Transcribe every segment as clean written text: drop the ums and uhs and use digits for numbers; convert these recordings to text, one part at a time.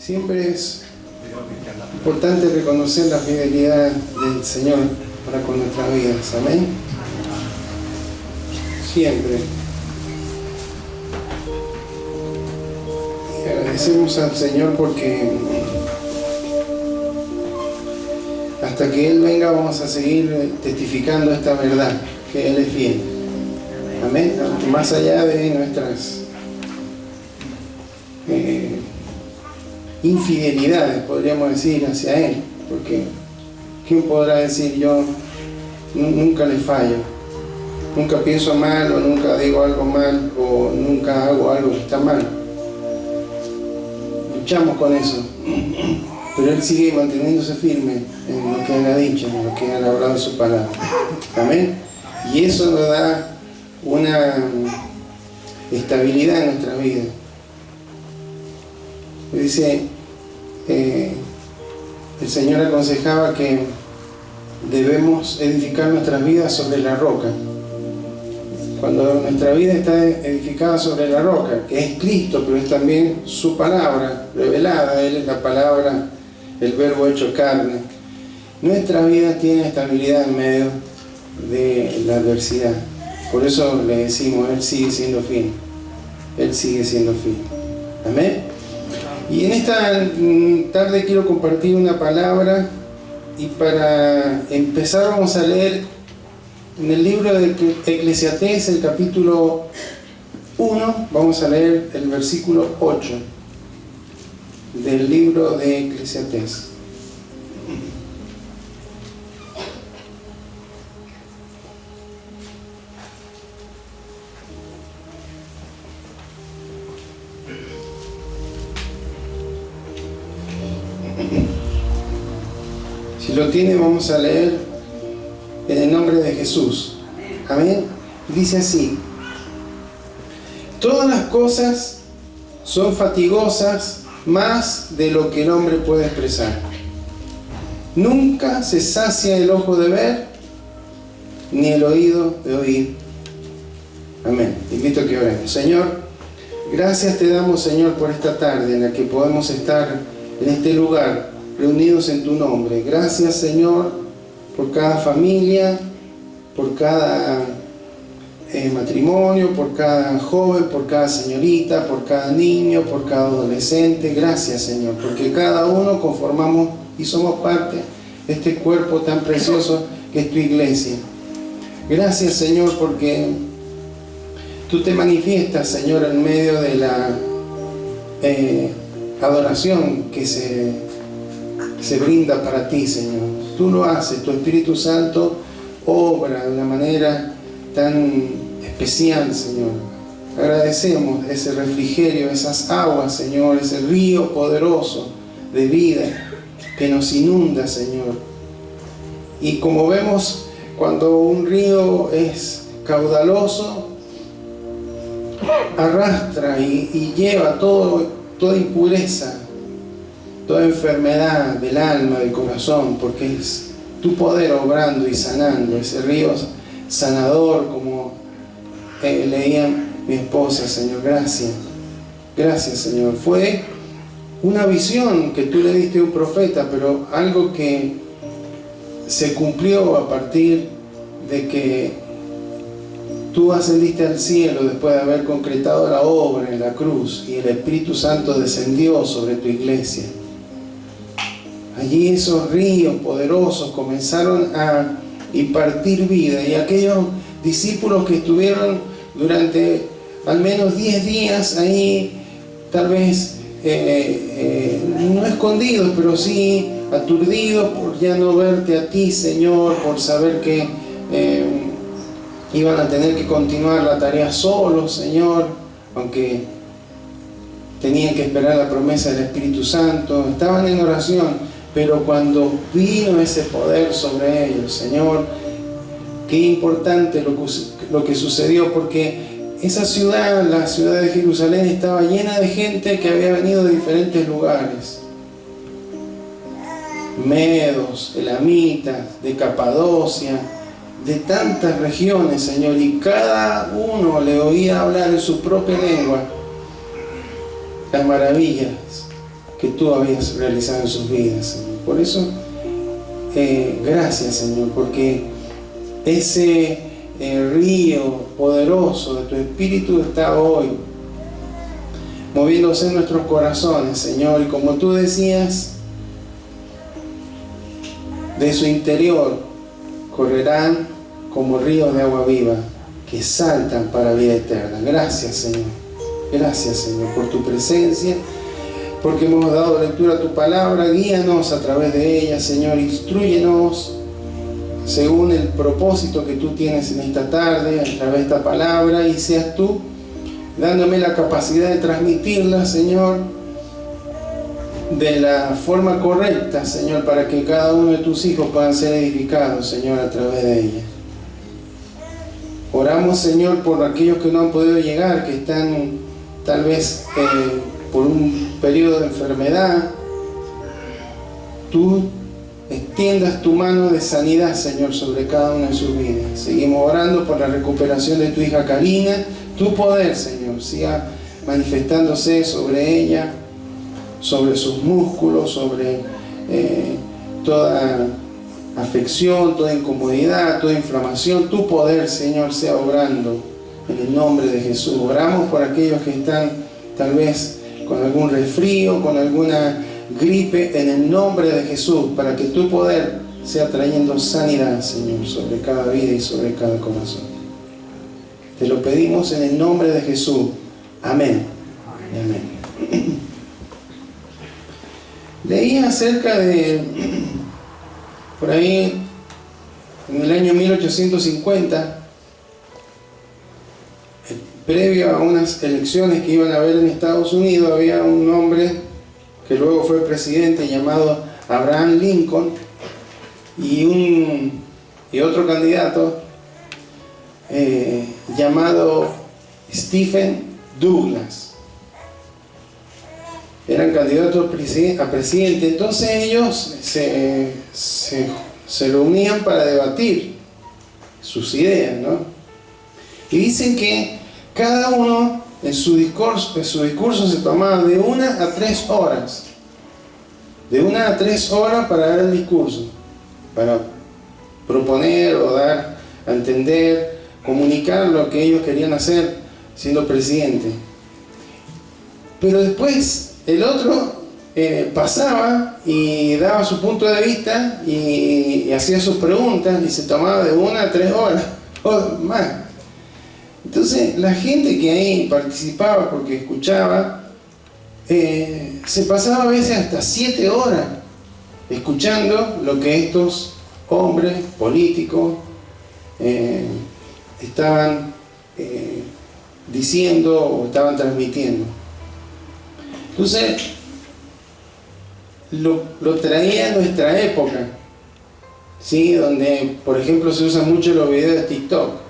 Siempre es importante reconocer la fidelidad del Señor para con nuestras vidas. Amén. Siempre. Y agradecemos al Señor porque hasta que Él venga vamos a seguir testificando esta verdad, que Él es fiel. Amén. Más allá de nuestras infidelidades, podríamos decir, hacia Él, porque ¿quién podrá decir yo nunca le fallo, nunca pienso mal, o nunca digo algo mal, o nunca hago algo que está mal? Luchamos con eso, pero Él sigue manteniéndose firme en lo que Él ha dicho, en lo que Él ha hablado en su palabra. Amén. Y eso nos da una estabilidad en nuestra vida. Dice, el Señor aconsejaba que debemos edificar nuestras vidas sobre la roca. Cuando nuestra vida está edificada sobre la roca, que es Cristo, pero es también su palabra revelada, Él es la palabra, el verbo hecho carne, nuestra vida tiene estabilidad en medio de la adversidad. Por eso le decimos, Él sigue siendo fiel. Él sigue siendo fiel. Amén. Y en esta tarde quiero compartir una palabra, y para empezar vamos a leer en el libro de Eclesiastés, el capítulo 1, vamos a leer el versículo 8 del libro de Eclesiastés. Si lo tiene, vamos a leer en el nombre de Jesús. Amén. Dice así: todas las cosas son fatigosas más de lo que el hombre puede expresar. Nunca se sacia el ojo de ver, ni el oído de oír. Amén. Te invito a que oremos. Señor, gracias te damos, Señor, por esta tarde en la que podemos estar en este lugar reunidos en tu nombre. Gracias, Señor, por cada familia, por cada matrimonio, por cada joven, por cada señorita, por cada niño, por cada adolescente. Gracias, Señor, porque cada uno conformamos y somos parte de este cuerpo tan precioso que es tu iglesia. Gracias, Señor, porque tú te manifiestas, Señor, en medio de la adoración que se brinda para ti, Señor. Tú lo haces, tu Espíritu Santo obra de una manera tan especial, Señor. Agradecemos ese refrigerio, esas aguas, Señor, ese río poderoso de vida que nos inunda, Señor. Y como vemos, cuando un río es caudaloso, arrastra y lleva toda impureza, toda enfermedad del alma, del corazón, porque es tu poder obrando y sanando, ese río sanador, como leía mi esposa, Señor. Gracias. Gracias, Señor. Fue una visión que tú le diste a un profeta, pero algo que se cumplió a partir de que tú ascendiste al cielo después de haber concretado la obra en la cruz, y el Espíritu Santo descendió sobre tu iglesia. Allí esos ríos poderosos comenzaron a impartir vida, y aquellos discípulos que estuvieron durante al menos 10 días ahí, tal vez no escondidos, pero sí aturdidos por ya no verte a ti, Señor, por saber que iban a tener que continuar la tarea solos, Señor, aunque tenían que esperar la promesa del Espíritu Santo. Estaban en oración, pero cuando vino ese poder sobre ellos, Señor, qué importante lo que sucedió, porque esa ciudad, la ciudad de Jerusalén, estaba llena de gente que había venido de diferentes lugares. Medos, elamitas, de Capadocia, de tantas regiones, Señor, y cada uno le oía hablar en su propia lengua las maravillas que tú habías realizado en sus vidas, Señor. Por eso, gracias, Señor, porque ese río poderoso de tu Espíritu está hoy moviéndose en nuestros corazones, Señor, y como tú decías, de su interior correrán como ríos de agua viva que saltan para vida eterna. Gracias, Señor. Gracias, Señor, por tu presencia, porque hemos dado lectura a tu palabra. Guíanos a través de ella, Señor. Instrúyenos según el propósito que tú tienes en esta tarde, a través de esta palabra, y seas tú dándome la capacidad de transmitirla, Señor, de la forma correcta, Señor, para que cada uno de tus hijos puedan ser edificados, Señor, a través de ella. Oramos, Señor, por aquellos que no han podido llegar, que están tal vez por un periodo de enfermedad. Tú extiendas tu mano de sanidad, Señor, sobre cada uno de sus vidas. Seguimos orando por la recuperación de tu hija Karina. Tu poder, Señor, siga manifestándose sobre ella, sobre sus músculos, sobre toda afección, toda incomodidad, toda inflamación. Tu poder, Señor, sea obrando en el nombre de Jesús. Oramos por aquellos que están tal vez con algún resfrío, con alguna gripe, en el nombre de Jesús, para que tu poder sea trayendo sanidad, Señor, sobre cada vida y sobre cada corazón. Te lo pedimos en el nombre de Jesús. Amén. Amén. Leí acerca de, por ahí, en el año 1850, previo a unas elecciones que iban a haber en Estados Unidos, había un hombre que luego fue presidente llamado Abraham Lincoln y otro candidato llamado Stephen Douglas. Eran candidatos a presidente. Entonces ellos se reunían para debatir sus ideas, ¿no? Y dicen que cada uno en su discurso se tomaba de 1 a 3 horas. De 1 a 3 horas para dar el discurso, para proponer o dar a entender, comunicar lo que ellos querían hacer siendo presidente. Pero después el otro pasaba y daba su punto de vista y hacía sus preguntas y se tomaba de 1 a 3 horas o más. Entonces la gente que ahí participaba, porque escuchaba, se pasaba a veces hasta 7 horas escuchando lo que estos hombres políticos estaban diciendo o estaban transmitiendo. Entonces lo traía a nuestra época, ¿sí? Donde por ejemplo se usan mucho los videos de TikTok.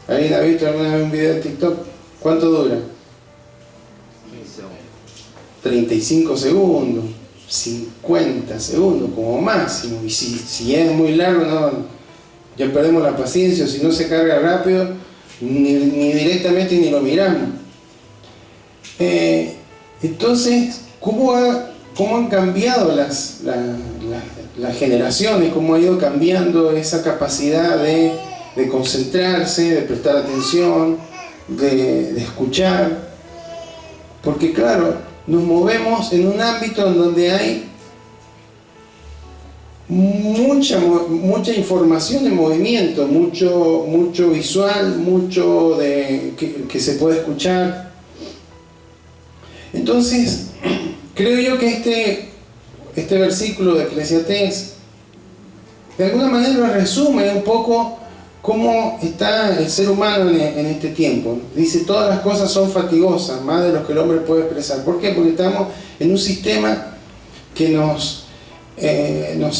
¿Alguien ha visto alguna vez un video de TikTok? ¿Cuánto dura? 35 segundos, 50 segundos como máximo, y si es muy largo ya perdemos la paciencia, o si no se carga rápido ni directamente ni lo miramos. Entonces, ¿cómo han cambiado las generaciones? ¿Cómo ha ido cambiando esa capacidad de concentrarse, de prestar atención, de escuchar? Porque claro, nos movemos en un ámbito en donde hay mucha información en movimiento, mucho visual, mucho que se puede escuchar. Entonces, creo yo que este versículo de Eclesiastés de alguna manera resume un poco cómo está el ser humano en este tiempo. Dice, todas las cosas son fatigosas, más de lo que el hombre puede expresar. ¿Por qué? Porque estamos en un sistema que nos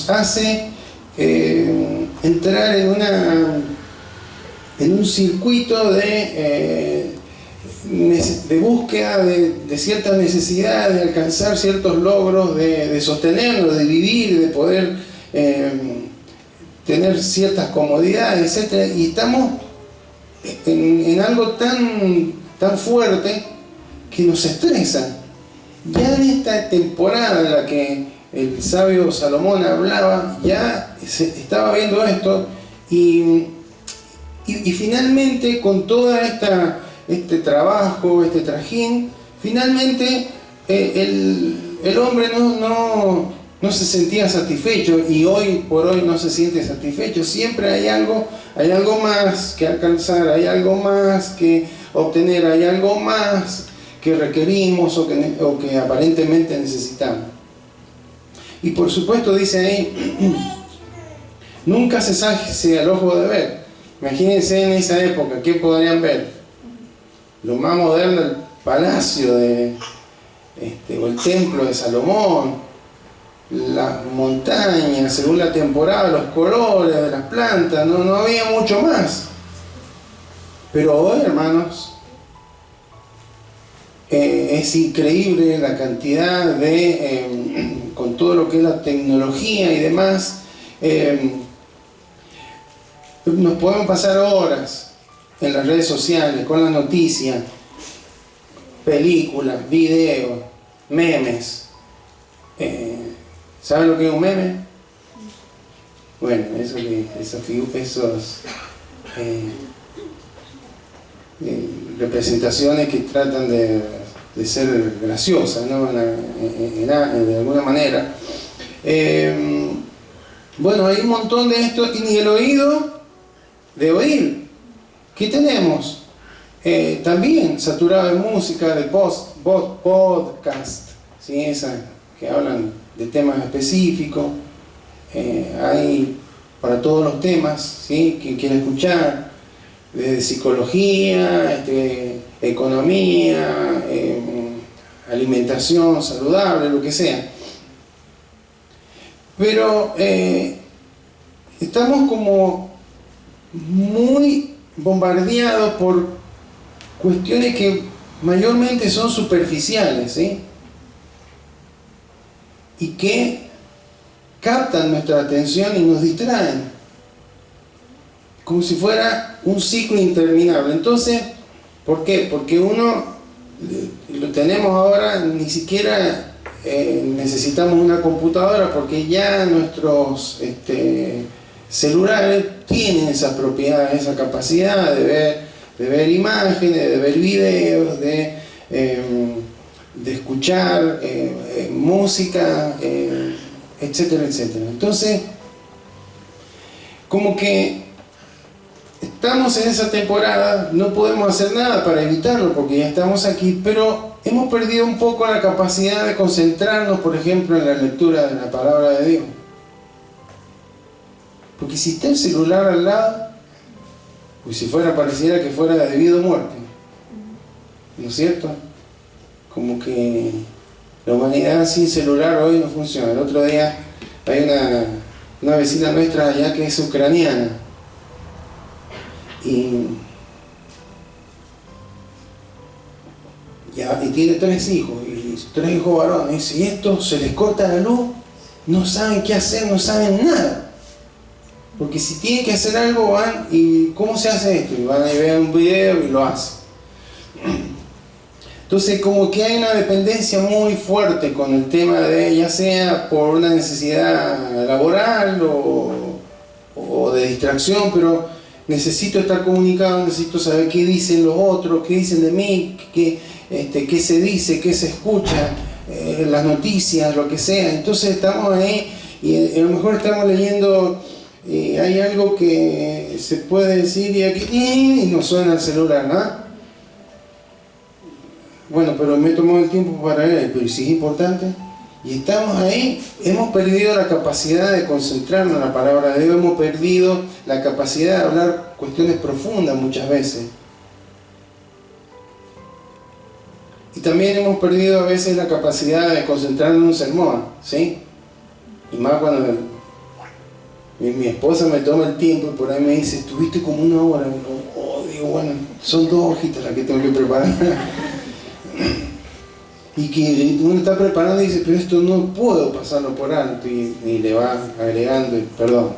hace entrar en un circuito de búsqueda de ciertas necesidades, de alcanzar ciertos logros, de sostenernos, de vivir, de poder tener ciertas comodidades, etc. Y estamos en algo tan fuerte que nos estresa. ya en esta temporada en la que el sabio Salomón hablaba, ya se estaba viendo esto y finalmente con toda este trabajo, este trajín, finalmente el hombre no se sentía satisfecho, y hoy por hoy no se siente satisfecho. Siempre hay algo más que alcanzar, hay algo más que obtener, hay algo más que requerimos o que aparentemente necesitamos. Y por supuesto dice ahí, nunca se sacia el ojo de ver. Imagínense en esa época, ¿qué podrían ver? Lo más moderno, el palacio o el templo de Salomón, las montañas, según la temporada, los colores de las plantas, no había mucho más. Pero hoy, hermanos, es increíble la cantidad con todo lo que es la tecnología y demás, nos podemos pasar horas en las redes sociales, con las noticias, películas, videos, memes. ¿Saben lo que es un meme? Bueno, esos representaciones que tratan de ser graciosas, ¿no? De alguna manera. Bueno, hay un montón de esto, y ni el oído de oír. ¿Qué tenemos? También saturado de música, de podcast, ¿sí? Esas que hablan de temas específicos. Hay para todos los temas, ¿sí? Quien quiera escuchar, de psicología, economía, alimentación saludable, lo que sea. Pero estamos como muy bombardeados por cuestiones que mayormente son superficiales, ¿sí? Y que captan nuestra atención y nos distraen, como si fuera un ciclo interminable. Entonces, ¿por qué? Porque uno, lo tenemos ahora, ni siquiera necesitamos una computadora, porque ya nuestros celulares tienen esa propiedad, esa capacidad de ver imágenes, de ver videos, de escuchar música, etcétera, etcétera. Entonces, como que estamos en esa temporada, no podemos hacer nada para evitarlo porque ya estamos aquí, pero hemos perdido un poco la capacidad de concentrarnos, por ejemplo, en la lectura de la palabra de Dios. Porque si está el celular al lado, pues si pareciera que fuera debido a muerte, ¿no es cierto? Como que la humanidad sin celular hoy no funciona. El otro día hay una vecina nuestra allá que es ucraniana, y tiene 3 hijos, y 3 hijos varones, y estos se les corta la luz, no saben qué hacer, no saben nada. Porque si tienen que hacer algo, van y ¿cómo se hace esto? Y van a ver un video y lo hacen. Entonces, como que hay una dependencia muy fuerte con el tema de, ya sea por una necesidad laboral o de distracción, pero necesito estar comunicado, necesito saber qué dicen los otros, qué dicen de mí, qué se dice, qué se escucha, las noticias, lo que sea. Entonces estamos ahí y a lo mejor estamos leyendo, hay algo que se puede decir y aquí y nos suena el celular, ¿no? Bueno, pero me he tomado el tiempo para ver, pero si es importante. Y estamos ahí, hemos perdido la capacidad de concentrarnos en la palabra de Dios, hemos perdido la capacidad de hablar cuestiones profundas muchas veces. Y también hemos perdido a veces la capacidad de concentrarnos en un sermón, ¿sí? Y más cuando mi esposa me toma el tiempo y por ahí me dice, estuviste como 1 hora. Digo, bueno, son 2 hojitas las que tengo que preparar. Y que uno está preparando y dice, pero esto no puedo pasarlo por alto, y le va agregando, perdón.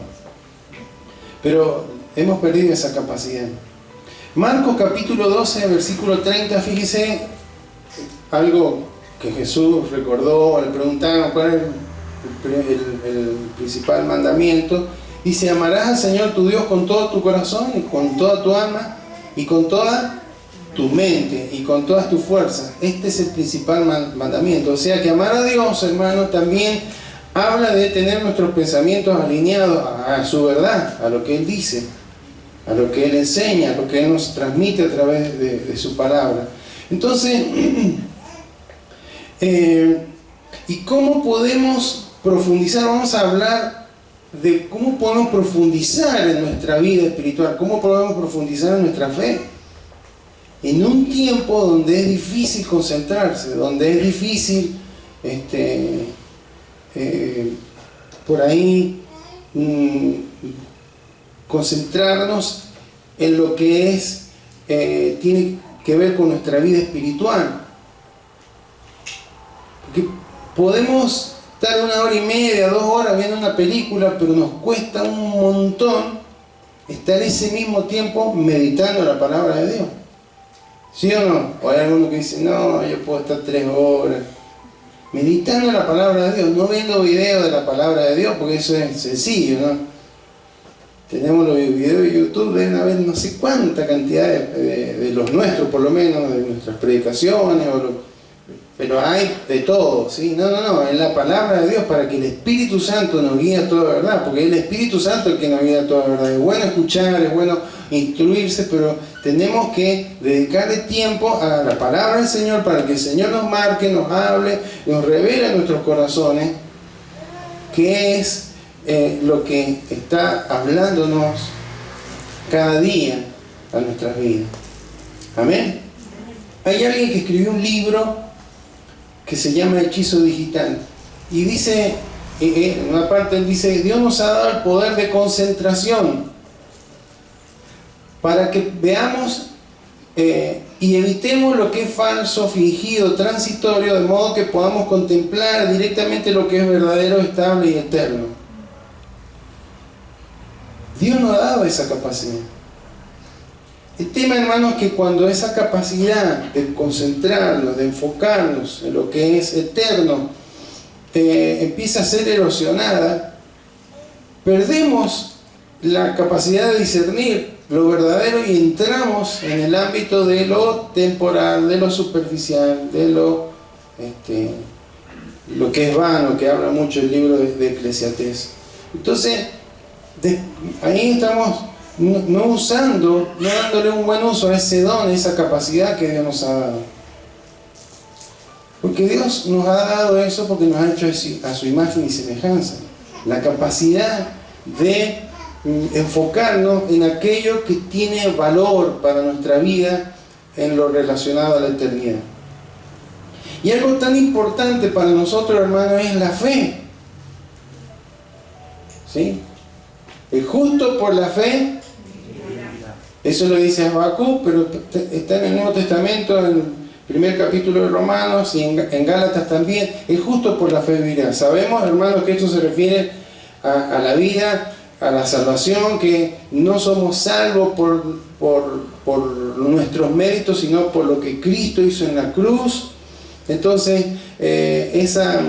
Pero hemos perdido esa capacidad. Marcos capítulo 12, versículo 30, fíjese algo que Jesús recordó, le preguntaron cuál es el principal mandamiento. Dice: amarás al Señor tu Dios con todo tu corazón y con toda tu alma y con toda tu mente y con todas tus fuerzas. Este es el principal mandamiento. O sea que amar a Dios, hermano, también habla de tener nuestros pensamientos alineados a su verdad, a lo que Él dice, a lo que Él enseña, a lo que Él nos transmite a través de su palabra. Entonces, ¿y cómo podemos profundizar? Vamos a hablar de cómo podemos profundizar en nuestra vida espiritual, cómo podemos profundizar en nuestra fe. En un tiempo donde es difícil concentrarse, donde es difícil por ahí concentrarnos en lo que es tiene que ver con nuestra vida espiritual. Porque podemos estar 1 hora y media, 2 horas viendo una película, pero nos cuesta un montón estar ese mismo tiempo meditando la palabra de Dios. ¿Sí o no? O hay alguno que dice: no, yo puedo estar 3 horas meditando la palabra de Dios, no viendo videos de la palabra de Dios, porque eso es sencillo, ¿no? Tenemos los videos de YouTube, deben haber no sé cuánta cantidad de los nuestros, por lo menos, de nuestras predicaciones, pero hay de todo, ¿sí? No, en la palabra de Dios, para que el Espíritu Santo nos guíe a toda verdad, porque es el Espíritu Santo el que nos guía a toda verdad. Es bueno escuchar, es bueno instruirse, pero tenemos que dedicarle tiempo a la palabra del Señor para que el Señor nos marque, nos hable, nos revele a nuestros corazones qué es lo que está hablándonos cada día a nuestras vidas. Amén. Hay alguien que escribió un libro que se llama Hechizo Digital, y dice, en una parte él dice: Dios nos ha dado el poder de concentración para que veamos y evitemos lo que es falso, fingido, transitorio, de modo que podamos contemplar directamente lo que es verdadero, estable y eterno. Dios nos ha dado esa capacidad. El tema, hermanos, es que cuando esa capacidad de concentrarnos, de enfocarnos en lo que es eterno, empieza a ser erosionada, perdemos la capacidad de discernir lo verdadero y entramos en el ámbito de lo temporal, de lo superficial, de lo que es vano, que habla mucho el libro de Eclesiastés. Entonces, ahí estamos no usando, no dándole un buen uso a ese don, a esa capacidad que Dios nos ha dado. Porque Dios nos ha dado eso porque nos ha hecho a su imagen y semejanza. La capacidad de enfocarnos en aquello que tiene valor para nuestra vida en lo relacionado a la eternidad. Y algo tan importante para nosotros, hermanos, es la fe. ¿Sí? El justo por la fe, eso lo dice Habacuc, pero está en el Nuevo Testamento, en el primer capítulo de Romanos, y en Gálatas también. El justo por la fe vivirá. Sabemos, hermanos, que esto se refiere a la vida, a la salvación, que no somos salvos por nuestros méritos, sino por lo que Cristo hizo en la cruz. Entonces, esa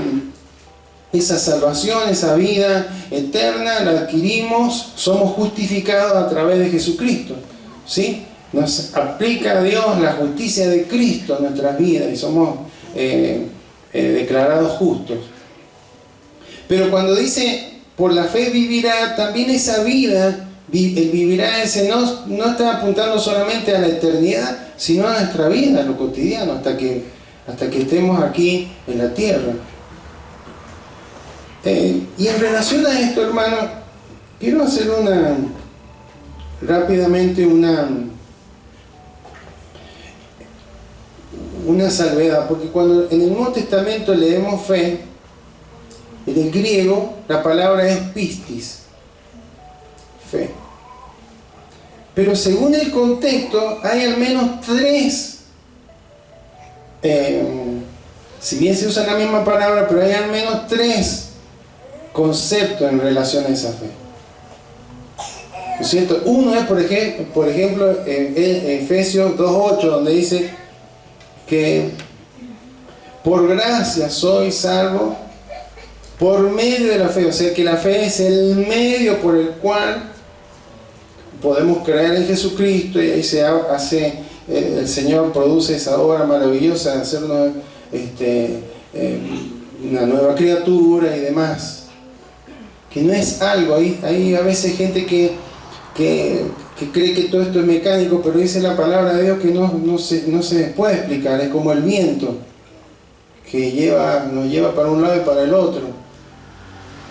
salvación, esa vida eterna la adquirimos, somos justificados a través de Jesucristo, ¿sí? Nos aplica a Dios la justicia de Cristo en nuestras vidas y somos declarados justos. Pero cuando dice por la fe vivirá, también esa vida, el vivirá ese no está apuntando solamente a la eternidad, sino a nuestra vida, a lo cotidiano, hasta que estemos aquí en la tierra. Y en relación a esto, hermano, quiero hacer rápidamente una salvedad, porque cuando en el Nuevo Testamento leemos fe, en el griego la palabra es pistis, fe. Pero según el contexto hay al menos 3, si bien se usa la misma palabra, pero hay al menos 3 conceptos en relación a esa fe. ¿No es cierto? Uno es, por ejemplo, en Efesios 2:8, donde dice que Por gracia soy salvo por medio de la fe. O sea que la fe es el medio por el cual podemos creer en Jesucristo, y ahí se hace, el Señor produce esa obra maravillosa de hacernos una nueva criatura y demás. Que no es algo, hay a veces gente que cree que todo esto es mecánico, pero dice la palabra de Dios que no se puede explicar. Es como el viento que nos lleva para un lado y para el otro,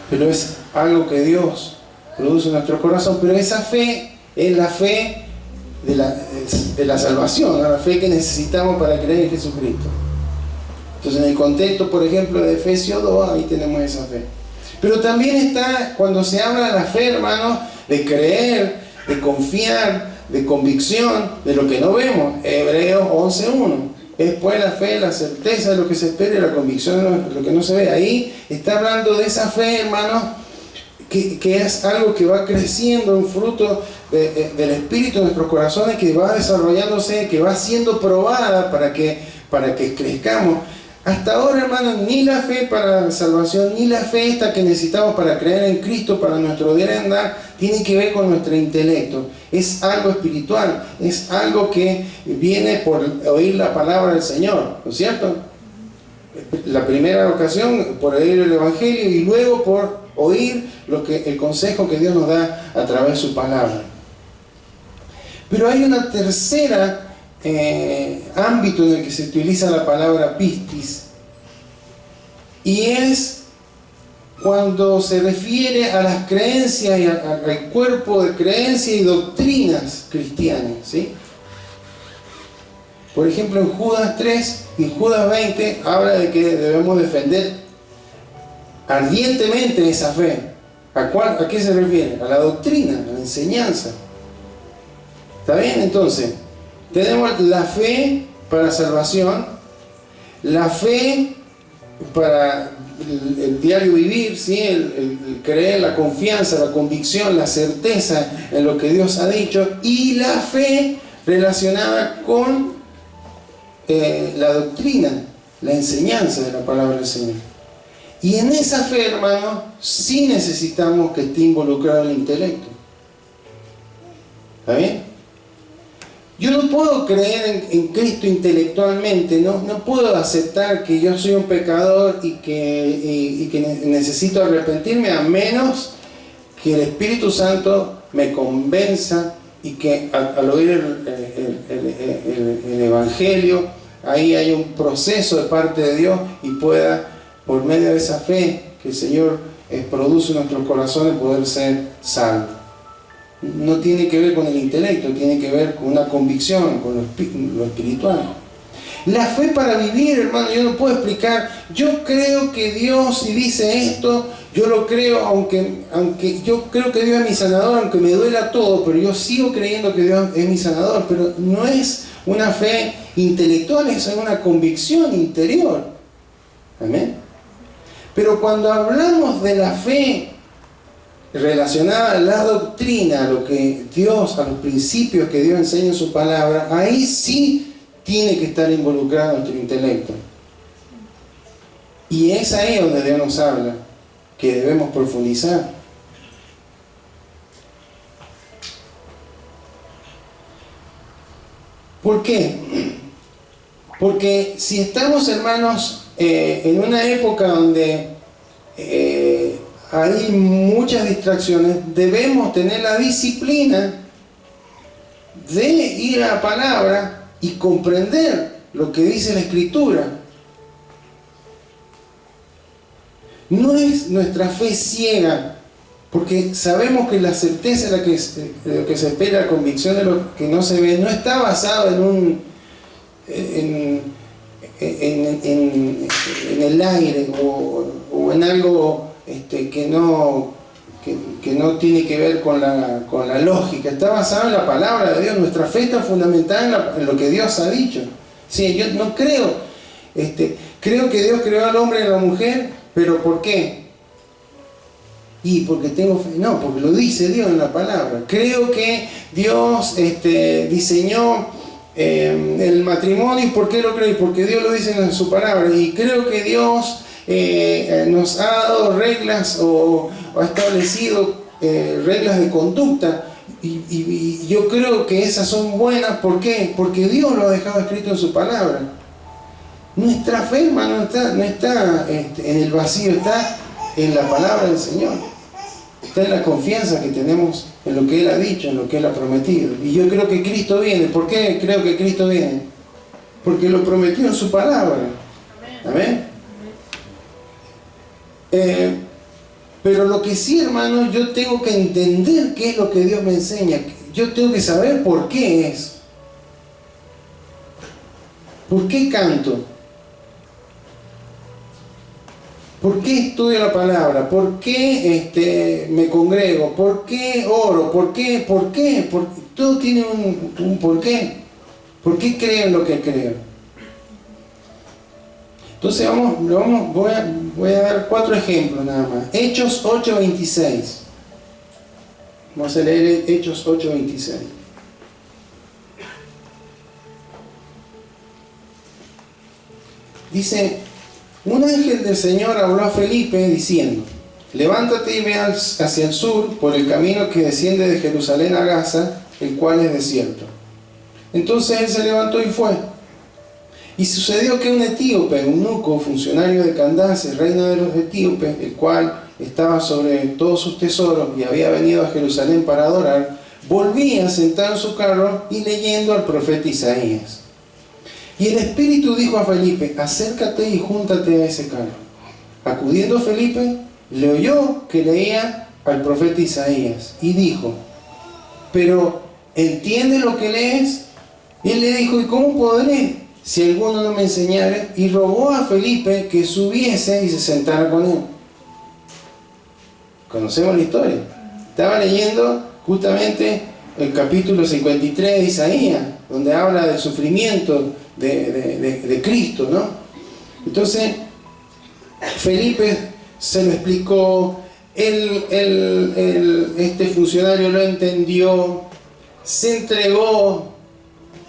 pero es algo que Dios produce en nuestro corazón. Pero esa fe es la fe de la salvación, ¿no? La fe que necesitamos para creer en Jesucristo. Entonces, en el contexto, por ejemplo, de Efesios 2, ahí tenemos esa fe. Pero también está, cuando se habla de la fe, hermanos, de creer, de confiar, de convicción, de lo que no vemos. Hebreos 11:1. Es pues la fe, la certeza de lo que se espera y la convicción de lo que no se ve. Ahí está hablando de esa fe, hermanos, que es algo que va creciendo, un fruto del Espíritu en nuestros corazones, que va desarrollándose, que va siendo probada para que crezcamos. Hasta ahora, hermanos, ni la fe para la salvación, ni la fe esta que necesitamos para creer en Cristo, para nuestro diario andar, tiene que ver con nuestro intelecto. Es algo espiritual, es algo que viene por oír la palabra del Señor, ¿no es cierto? La primera ocasión por oír el Evangelio, y luego por oír el consejo que Dios nos da a través de su palabra. Pero hay una tercera ámbito en el que se utiliza la palabra pistis, y es cuando se refiere a las creencias y al cuerpo de creencias y doctrinas cristianas, ¿sí? Por ejemplo, en Judas 3 y Judas 20 habla de que debemos defender ardientemente esa fe. ¿A qué se refiere? A la doctrina, a la enseñanza. ¿Está bien? Entonces, tenemos la fe para salvación, la fe para el diario vivir, ¿sí? el creer, la confianza, la convicción, la certeza en lo que Dios ha dicho, y la fe relacionada con la doctrina, la enseñanza de la palabra del Señor. Y en esa fe, hermanos, sí necesitamos que esté involucrado el intelecto. ¿Está bien? Yo no puedo creer en Cristo intelectualmente, no puedo aceptar que yo soy un pecador y que necesito arrepentirme, a menos que el Espíritu Santo me convenza, y que al oír el Evangelio, ahí hay un proceso de parte de Dios, y pueda, por medio de esa fe que el Señor produce en nuestros corazones, poder ser salvo. No tiene que ver con el intelecto, tiene que ver con una convicción, con lo espiritual. La fe para vivir, hermano, yo no puedo explicar. Yo creo que Dios, si dice esto, yo lo creo, aunque yo creo que Dios es mi sanador, aunque me duela todo, pero yo sigo creyendo que Dios es mi sanador. Pero no es una fe intelectual, es una convicción interior. Amén. Pero cuando hablamos de la fe relacionada a la doctrina, a lo que Dios, a los principios que Dios enseña en su palabra, ahí sí tiene que estar involucrado nuestro intelecto. Y es ahí donde Dios nos habla que debemos profundizar. ¿Por qué? Porque si estamos, hermanos, en una época donde hay muchas distracciones, debemos tener la disciplina de ir a la palabra y comprender lo que dice la Escritura. No es nuestra fe ciega, porque sabemos que la certeza de lo que se espera, la convicción de lo que no se ve, no está basado en el aire o en algo que no tiene que ver con la lógica. Está basado en la palabra de Dios. Nuestra fe está fundamentada en lo que Dios ha dicho. Sí, yo no creo, creo que Dios creó al hombre y a la mujer, pero ¿por qué? Y porque tengo fe. No, porque lo dice Dios en la palabra. Creo que Dios diseñó el matrimonio. ¿Por qué lo creo? Porque Dios lo dice en su palabra, y creo que Dios nos ha dado reglas o ha establecido reglas de conducta, y yo creo que esas son buenas. ¿Por qué? Porque Dios lo ha dejado escrito en su palabra. Nuestra fe, hermano, no está en el vacío, está en la palabra del Señor. Está en la confianza que tenemos en lo que Él ha dicho, en lo que Él ha prometido. Y yo creo que Cristo viene. ¿Por qué creo que Cristo viene? Porque lo prometió en su palabra. ¿Amén? Pero lo que sí, hermano, yo tengo que entender qué es lo que Dios me enseña. Yo tengo que saber por qué es. ¿Por qué canto? ¿Por qué estudio la palabra? ¿Por qué me congrego? ¿Por qué oro? ¿Por qué? Porque todo tiene un por qué. ¿Por qué creo en lo que creo? Entonces voy a dar 4 ejemplos nada más. Hechos 8:26. Vamos a leer Hechos 8:26. Dice: un ángel del Señor habló a Felipe diciendo: levántate y ve hacia el sur por el camino que desciende de Jerusalén a Gaza, el cual es desierto. Entonces él se levantó y fue. Y sucedió que un etíope, eunuco, funcionario de Candace, reina de los etíopes, el cual estaba sobre todos sus tesoros y había venido a Jerusalén para adorar, volvía sentado en su carro y leyendo al profeta Isaías. Y el Espíritu dijo a Felipe: acércate y júntate a ese carro. Acudiendo Felipe, le oyó que leía al profeta Isaías y dijo: pero ¿entiendes lo que lees? Y él le dijo: ¿y cómo podré si alguno no me enseñare? Y rogó a Felipe que subiese y se sentara con él. Conocemos la historia. Estaba leyendo justamente el capítulo 53 de Isaías, donde habla del sufrimiento de Cristo, ¿no? Entonces Felipe se lo explicó, este funcionario lo entendió, se entregó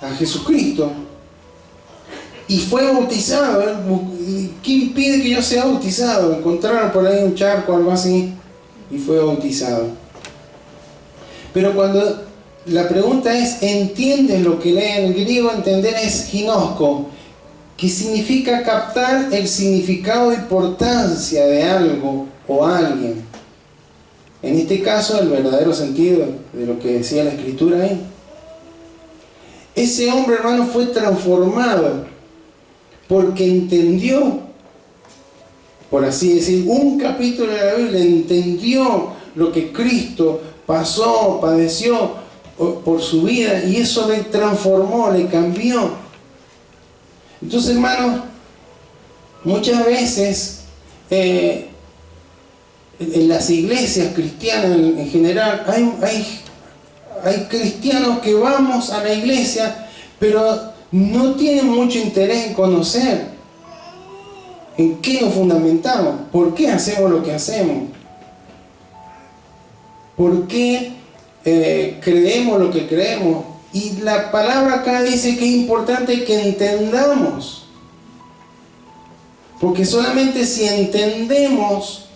a Jesucristo y fue bautizado. ¿Qué impide que yo sea bautizado? Encontraron por ahí un charco o algo así y fue bautizado. Pero cuando la pregunta es: ¿entiendes lo que lee? En el griego entender es ginosko, que significa captar el significado e importancia de algo o alguien. En este caso, el verdadero sentido de lo que decía la Escritura ahí. Ese hombre, hermano, fue transformado porque entendió, por así decir, un capítulo de la Biblia, entendió lo que Cristo pasó, padeció por su vida, y eso le transformó, le cambió. Entonces, hermano, muchas veces en las iglesias cristianas en general hay cristianos que vamos a la iglesia, pero no tienen mucho interés en conocer en qué nos fundamentamos, por qué hacemos lo que hacemos, por qué creemos lo que creemos. Y la palabra acá dice que es importante que entendamos, porque solamente si entendemos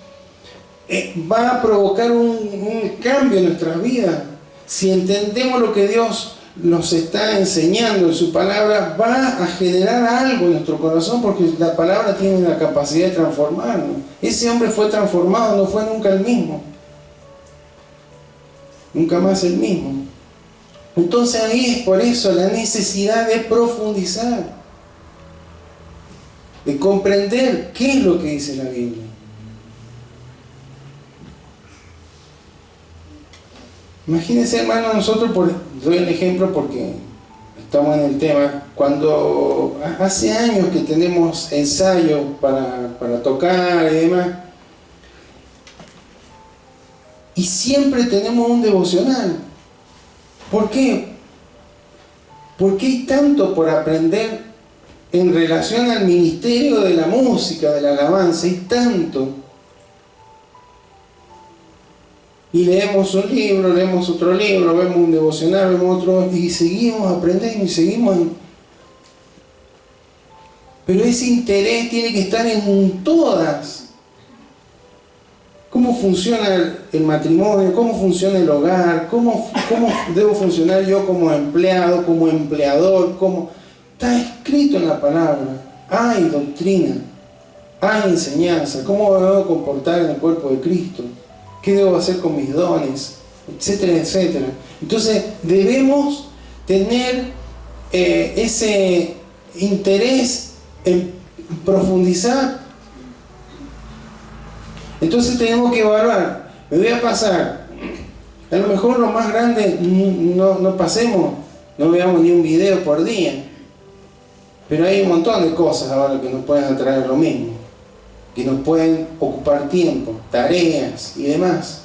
va a provocar un cambio en nuestras vidas. Si entendemos lo que Dios nos está enseñando en su palabra, va a generar algo en nuestro corazón, porque la palabra tiene la capacidad de transformarnos. Ese hombre fue transformado, no fue nunca el mismo. Nunca más el mismo. Entonces ahí es por eso la necesidad de profundizar, de comprender qué es lo que dice la Biblia. Imagínense, hermano, nosotros, doy el ejemplo porque estamos en el tema, cuando hace años que tenemos ensayos para tocar y demás, y siempre tenemos un devocional. ¿Por qué? Porque hay tanto por aprender en relación al ministerio de la música, de la alabanza, hay tanto. Y leemos un libro, leemos otro libro, vemos un devocional, vemos otro, y seguimos aprendiendo y seguimos. Pero ese interés tiene que estar en todas. ¿Cómo funciona el matrimonio? ¿Cómo funciona el hogar? ¿Cómo debo funcionar yo como empleado, como empleador? Está escrito en la palabra. Hay doctrina, hay enseñanza. ¿Cómo me debo comportar en el cuerpo de Cristo? ¿Qué debo hacer con mis dones? Etcétera, etcétera. Entonces debemos tener ese interés en profundizar. Entonces tenemos que evaluar. Me voy a pasar. A lo mejor lo más grande no pasemos, no veamos ni un video por día. Pero hay un montón de cosas ahora que nos pueden atraer lo mismo, que nos pueden ocupar tiempo, tareas y demás.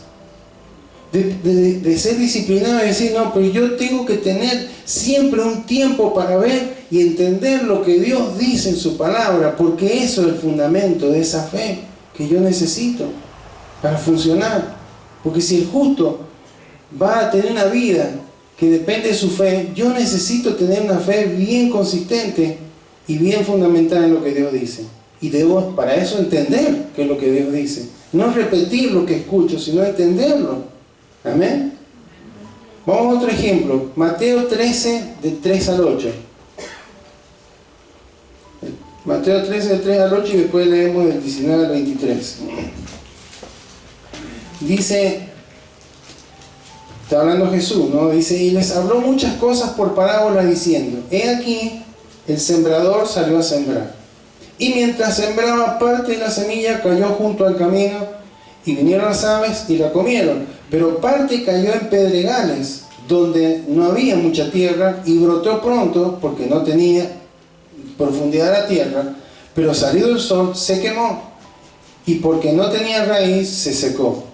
De ser disciplinado y decir, no, pero yo tengo que tener siempre un tiempo para ver y entender lo que Dios dice en su palabra, porque eso es el fundamento de esa fe que yo necesito para funcionar. Porque si el justo va a tener una vida que depende de su fe, yo necesito tener una fe bien consistente y bien fundamentada en lo que Dios dice. Y debo para eso entender qué es lo que Dios dice. No repetir lo que escucho, sino entenderlo. Amén. Vamos a otro ejemplo. Mateo 13, de 3 al 8. Mateo 13, de 3 al 8 y después leemos del 19 al 23. Dice, está hablando Jesús, ¿no? Dice, y les habló muchas cosas por parábolas diciendo, he aquí, el sembrador salió a sembrar. Y mientras sembraba, parte de la semilla cayó junto al camino, y vinieron las aves y la comieron. Pero parte cayó en pedregales, donde no había mucha tierra, y brotó pronto, porque no tenía profundidad la tierra, pero salido el sol se quemó, y porque no tenía raíz se secó.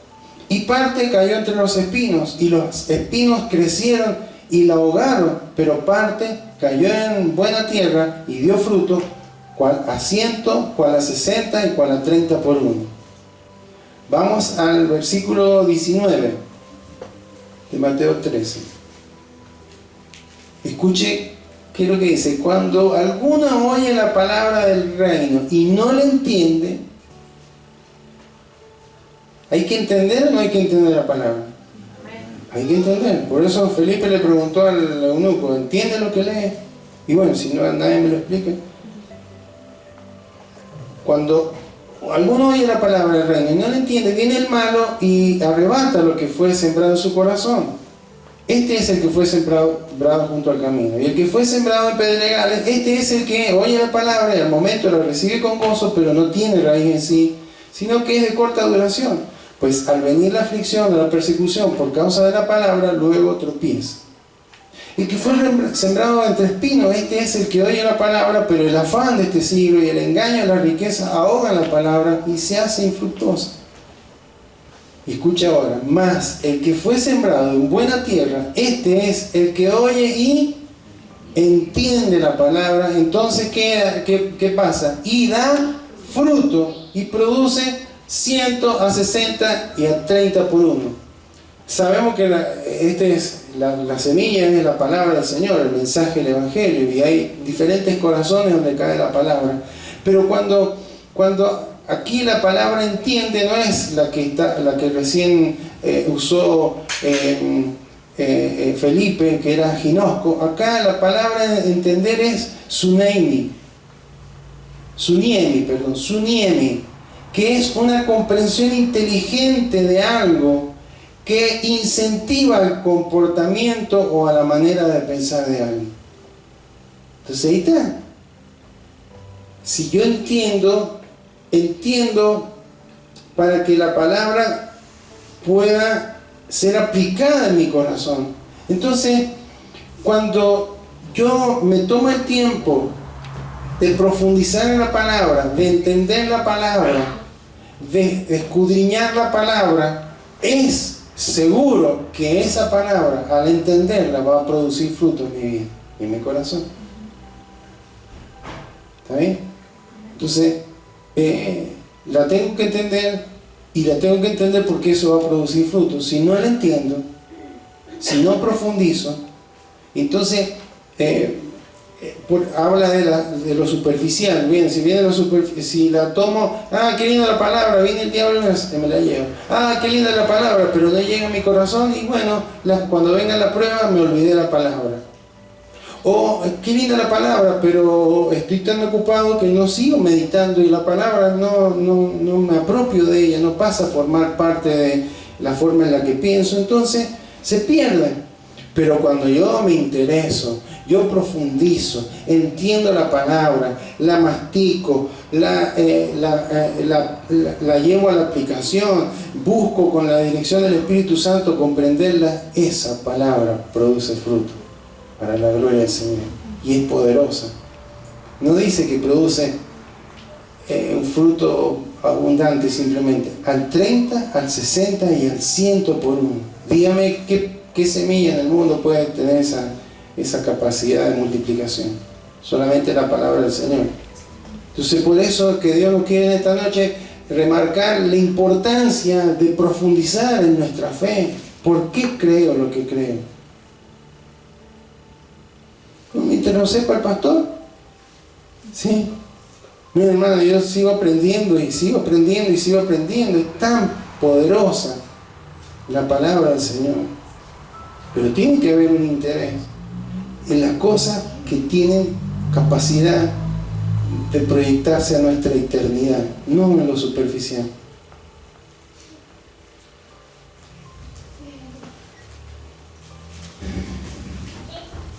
Y parte cayó entre los espinos, y los espinos crecieron y la ahogaron, pero parte cayó en buena tierra y dio fruto, cual a 100, cual a 60 y cual a 30 por uno. Vamos al versículo 19 de Mateo 13. Escuche qué es lo que dice. Cuando alguno oye la palabra del reino y no la entiende, ¿hay que entender o no hay que entender la palabra? Hay que entender. Por eso Felipe le preguntó al eunuco, ¿entiende lo que lee? Y bueno, si no, nadie me lo explica. Cuando alguno oye la palabra del reino y no la entiende, viene el malo y arrebata lo que fue sembrado en su corazón. Este es el que fue sembrado junto al camino. Y el que fue sembrado en pedregales, este es el que oye la palabra y al momento la recibe con gozo, pero no tiene raíz en sí, sino que es de corta duración. Pues al venir la aflicción o la persecución por causa de la palabra, luego tropieza. El que fue sembrado entre espinos, este es el que oye la palabra, pero el afán de este siglo y el engaño de la riqueza ahogan la palabra y se hace infructuosa. Y escucha ahora, más el que fue sembrado en buena tierra, este es el que oye y entiende la palabra. Entonces, ¿qué pasa? Y da fruto y produce 100, a 60 y a 30 por uno. Sabemos que la semilla es la palabra del Señor, el mensaje del Evangelio, y hay diferentes corazones donde cae la palabra. Pero cuando aquí la palabra entiende no es la que recién usó Felipe, que era ginosco. Acá la palabra entender es suniemi, que es una comprensión inteligente de algo que incentiva el comportamiento o a la manera de pensar de alguien. Entonces ahí está. Si yo entiendo para que la palabra pueda ser aplicada en mi corazón. Entonces, cuando yo me tomo el tiempo de profundizar en la palabra, de entender la palabra, de escudriñar la palabra, es seguro que esa palabra, al entenderla, va a producir fruto en mi vida, en mi corazón. ¿Está bien? Entonces, la tengo que entender, y la tengo que entender porque eso va a producir frutos. Si no la entiendo, si no profundizo, entonces habla de lo superficial. Bien, si viene si la tomo, qué linda la palabra, viene el diablo y me la llevo. Qué linda la palabra, pero no llega a mi corazón, y bueno, cuando venga la prueba me olvidé la palabra. O qué linda la palabra, pero estoy tan ocupado que no sigo meditando, y la palabra no me apropio de ella, no pasa a formar parte de la forma en la que pienso, entonces se pierde. Pero cuando yo me intereso, yo profundizo, entiendo la palabra, la mastico, la llevo a la aplicación, busco con la dirección del Espíritu Santo comprenderla, esa palabra produce fruto para la gloria del Señor, y es poderosa. No dice que produce un fruto abundante simplemente, al 30, al 60 y al 100 por uno. Dígame qué semilla en el mundo puede tener esa capacidad de multiplicación. Solamente la palabra del Señor. Entonces, por eso que Dios nos quiere en esta noche remarcar la importancia de profundizar en nuestra fe. ¿Por qué creo lo que creo? Mientras no sepa el pastor, ¿sí? Mira, hermano, yo sigo aprendiendo y sigo aprendiendo y sigo aprendiendo. Es tan poderosa la palabra del Señor. Pero tiene que haber un interés en las cosas que tienen capacidad de proyectarse a nuestra eternidad, no en lo superficial.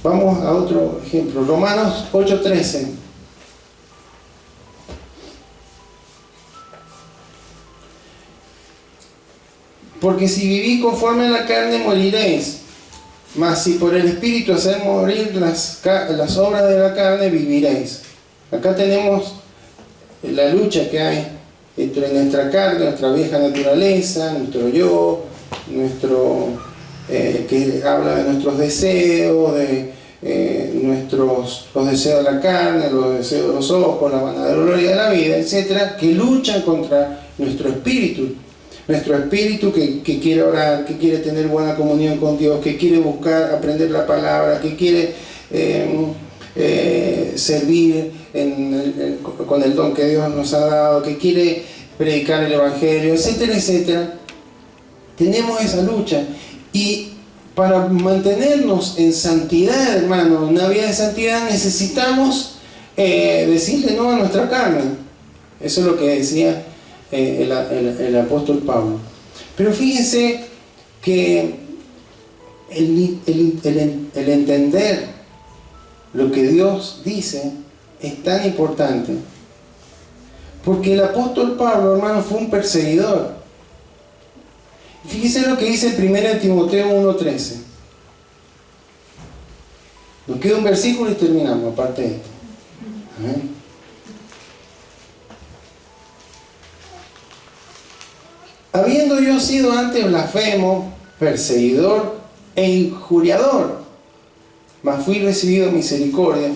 Vamos a otro ejemplo, Romanos 8:13. Porque si vivís conforme a la carne, moriréis. Mas si por el Espíritu hacéis morir las obras de la carne, viviréis. Acá tenemos la lucha que hay entre nuestra carne, nuestra vieja naturaleza, nuestro yo, que habla de nuestros deseos, los deseos de la carne, los deseos de los ojos, la vanagloria de la vida, etc., que luchan contra nuestro espíritu. Nuestro espíritu que quiere orar, que quiere tener buena comunión con Dios, que quiere buscar aprender la palabra, que quiere servir con el don que Dios nos ha dado, que quiere predicar el Evangelio, etcétera, etcétera. Tenemos esa lucha, y para mantenernos en santidad, hermano, una vida de santidad, necesitamos decirle no a nuestra carne. Eso es lo que decía el apóstol Pablo. Pero fíjense que el entender lo que Dios dice es tan importante, porque el apóstol Pablo, hermano, fue un perseguidor. Fíjense lo que dice 1 Timoteo 1:13. Nos queda un versículo y terminamos, aparte de esto. Habiendo yo sido antes blasfemo, perseguidor e injuriador, mas fui recibido misericordia.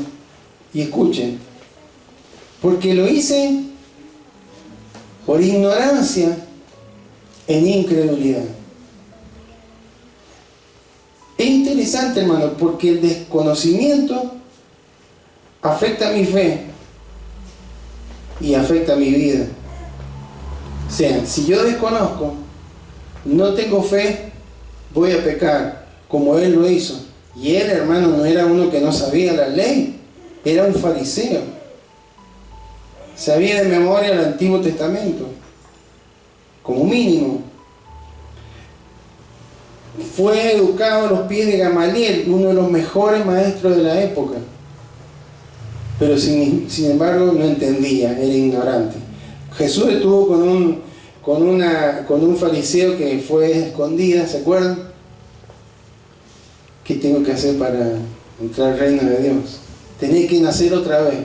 Y escuchen, porque lo hice por ignorancia en incredulidad. Es interesante, hermano, porque el desconocimiento afecta mi fe y afecta mi vida. O sea, si yo desconozco, no tengo fe, voy a pecar, como él lo hizo. Y él, hermano, no era uno que no sabía la ley, era un fariseo. Sabía de memoria el Antiguo Testamento, como mínimo. Fue educado a los pies de Gamaliel, uno de los mejores maestros de la época. Pero sin embargo no entendía, era ignorante. Jesús estuvo con un fariseo que fue escondida, ¿se acuerdan? ¿Qué tengo que hacer para entrar al reino de Dios? Tenía que nacer otra vez.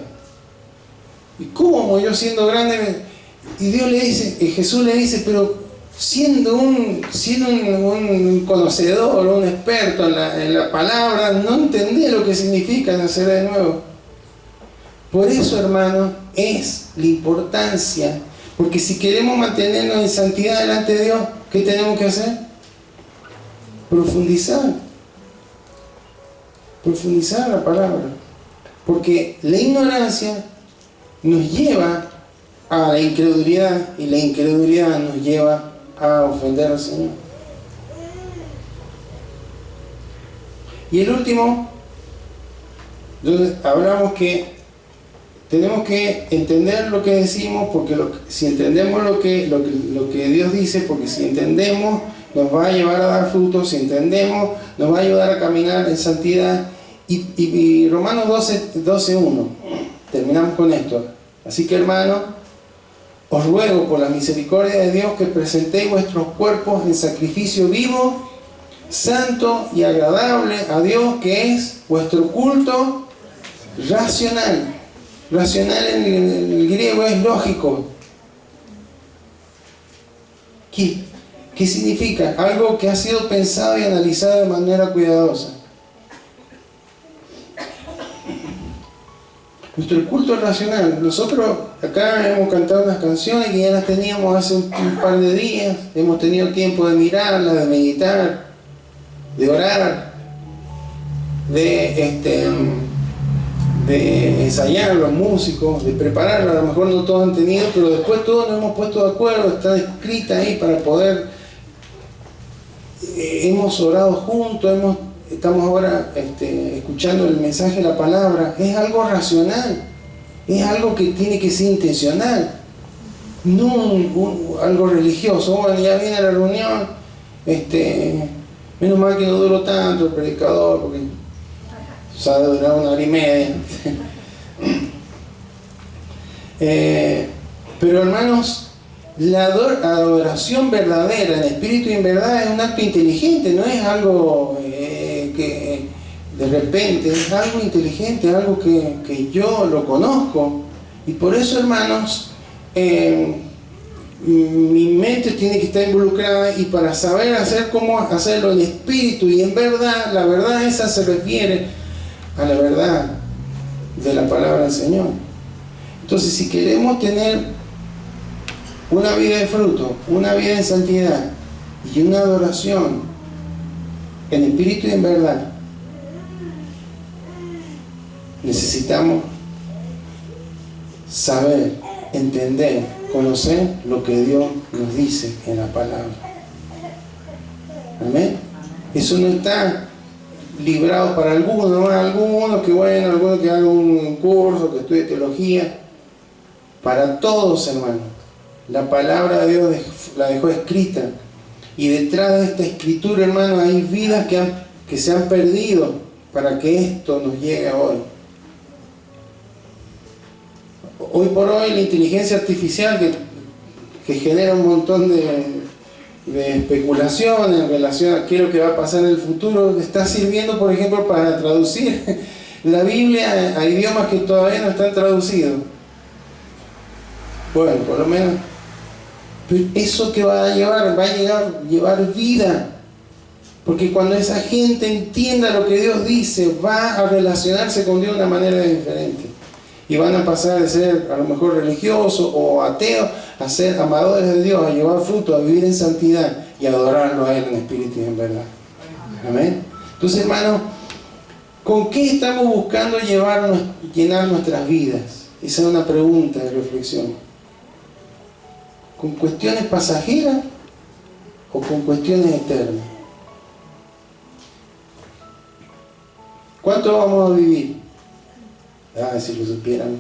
¿Y cómo? Yo siendo grande. Y Dios le dice, y Jesús le dice, pero siendo un conocedor, un experto en la palabra, no entendía lo que significa nacer de nuevo. Por eso, hermano, es la importancia Porque si queremos mantenernos en santidad delante de Dios, ¿qué tenemos que hacer? Profundizar. Profundizar la palabra. Porque la ignorancia nos lleva a la incredulidad y la incredulidad nos lleva a ofender al Señor. Y el último, donde hablamos que tenemos que entender lo que decimos, porque si entendemos lo que Dios dice, porque si entendemos nos va a llevar a dar frutos, si entendemos nos va a ayudar a caminar en santidad. Y Romanos 12:1, terminamos con esto. Así que, hermanos, os ruego por la misericordia de Dios que presentéis vuestros cuerpos en sacrificio vivo, santo y agradable a Dios, que es vuestro culto racional. Racional en el griego es lógico. ¿Qué significa? Algo que ha sido pensado y analizado de manera cuidadosa. Nuestro culto racional. Nosotros acá hemos cantado unas canciones que ya las teníamos hace un par de días. Hemos tenido tiempo de mirarlas, de meditar, de orar, de ensayar los músicos, de prepararla. A lo mejor no todos han tenido, pero después todos nos hemos puesto de acuerdo, está escrita ahí para poder. Hemos orado juntos, estamos ahora escuchando el mensaje de la palabra. Es algo racional, es algo que tiene que ser intencional, no algo religioso. Bueno, ya viene la reunión, menos mal que no duró tanto el predicador, porque sabe durar 1 hora y media. Pero hermanos, la adoración verdadera en espíritu y en verdad es un acto inteligente, no es algo que de repente, es algo inteligente, algo que yo lo conozco. Y por eso, hermanos, mi mente tiene que estar involucrada, y para saber cómo hacerlo en espíritu y en verdad, la verdad esa se refiere a la verdad de la palabra del Señor. Entonces, si queremos tener una vida de fruto, una vida en santidad y una adoración en espíritu y en verdad, necesitamos saber, entender, conocer lo que Dios nos dice en la palabra. Amén. Eso no está librado para algunos que hagan un curso, que estudie teología. Para todos, hermanos, la palabra de Dios la dejó escrita, y detrás de esta escritura, hermanos, hay vidas que se han perdido para que esto nos llegue a hoy. Hoy por hoy la inteligencia artificial que genera un montón de especulación en relación a qué es lo que va a pasar en el futuro, está sirviendo, por ejemplo, para traducir la Biblia a idiomas que todavía no están traducidos. Bueno, por lo menos, pero eso que va a llevar vida. Porque cuando esa gente entienda lo que Dios dice, va a relacionarse con Dios de una manera diferente. Y van a pasar de ser a lo mejor religiosos o ateos a ser amadores de Dios, a llevar fruto, a vivir en santidad y a adorarlo a Él en espíritu y en verdad. Amén. Entonces, hermanos, ¿con qué estamos buscando llenar nuestras vidas? Esa es una pregunta de reflexión. ¿Con cuestiones pasajeras o con cuestiones eternas? ¿Cuánto vamos a vivir? Si lo supieran.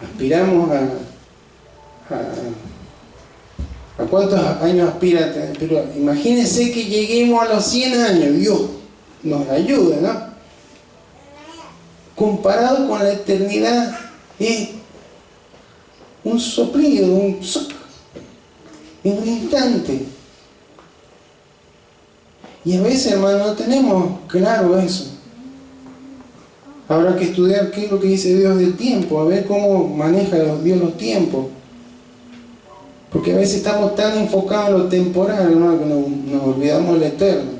Aspiramos ¿a cuántos años aspira? Pero imagínense que lleguemos a los 100 años. Dios nos ayude, ¿no? Comparado con la eternidad, es un soplido, en un instante. Y a veces, hermano, no tenemos claro eso. Habrá que estudiar qué es lo que dice Dios del tiempo, a ver cómo maneja Dios los tiempos. Porque a veces estamos tan enfocados en lo temporal, hermano, que nos olvidamos de lo eterno.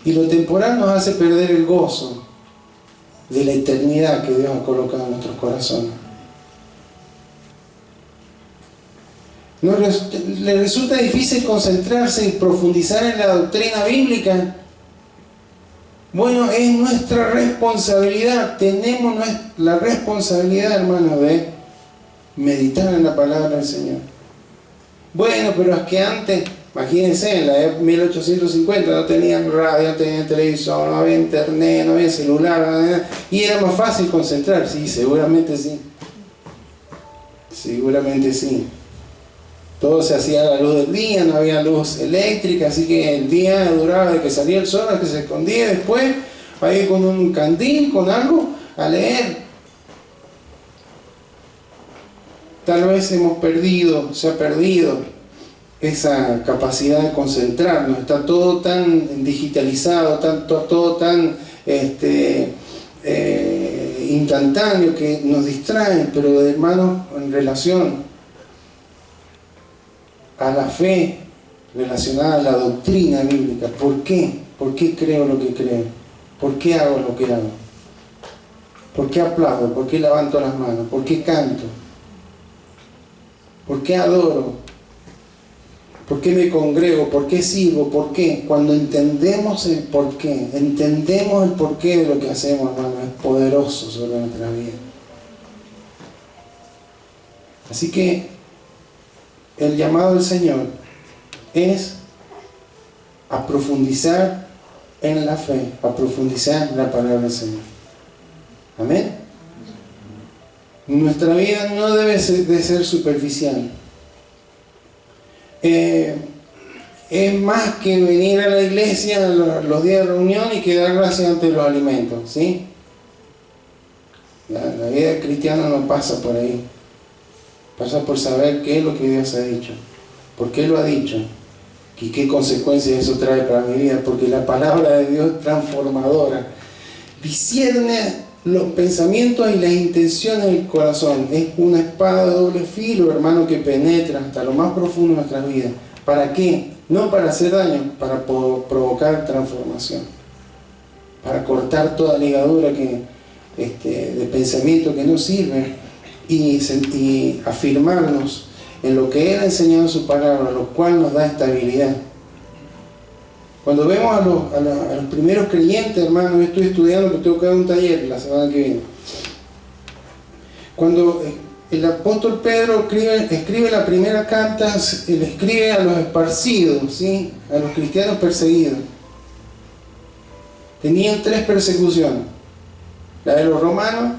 Y lo temporal nos hace perder el gozo de la eternidad que Dios ha colocado en nuestros corazones. ¿Le resulta difícil concentrarse y profundizar en la doctrina bíblica? Bueno, es nuestra responsabilidad. Tenemos la responsabilidad, hermano, de meditar en la palabra del Señor. Bueno, pero es que antes, imagínense, en la 1850 no tenían radio, no tenían televisor, no había internet, no había celular, y era más fácil concentrarse. Sí, seguramente sí. Seguramente sí. Todo se hacía a la luz del día, no había luz eléctrica, así que el día duraba de que salía el sol a que se escondía, después ahí con un candil, con algo, a leer. Tal vez se ha perdido esa capacidad de concentrarnos, está todo tan digitalizado, todo tan instantáneo que nos distrae, pero hermanos, en relación a la fe relacionada a la doctrina bíblica. ¿Por qué? ¿Por qué creo lo que creo? ¿Por qué hago lo que hago? ¿Por qué aplaudo? ¿Por qué levanto las manos? ¿Por qué canto? ¿Por qué adoro? ¿Por qué me congrego? ¿Por qué sirvo? ¿Por qué? Cuando entendemos el porqué de lo que hacemos, hermano, es poderoso sobre nuestra vida. Así que el llamado del Señor es a profundizar en la fe, a profundizar en la palabra del Señor. Amén. Nuestra vida no debe de ser superficial. Es más que venir a la iglesia los días de reunión y que dar gracias ante los alimentos, ¿sí? La vida cristiana no pasa por ahí. Pasa por saber qué es lo que Dios ha dicho, por qué lo ha dicho y qué consecuencias eso trae para mi vida, porque la palabra de Dios es transformadora, discierne los pensamientos y las intenciones del corazón. Es una espada de doble filo, hermano, que penetra hasta lo más profundo de nuestras vidas. ¿Para qué? No para hacer daño, para provocar transformación, para cortar toda ligadura de pensamiento que no sirve, y afirmarnos en lo que Él ha enseñado en su palabra, lo cual nos da estabilidad. Cuando vemos a los primeros creyentes, hermano, yo estoy estudiando, porque tengo que dar un taller la semana que viene. Cuando el apóstol Pedro escribe la primera carta, le escribe a los esparcidos, ¿sí? A los cristianos perseguidos. Tenían 3 persecuciones: la de los romanos,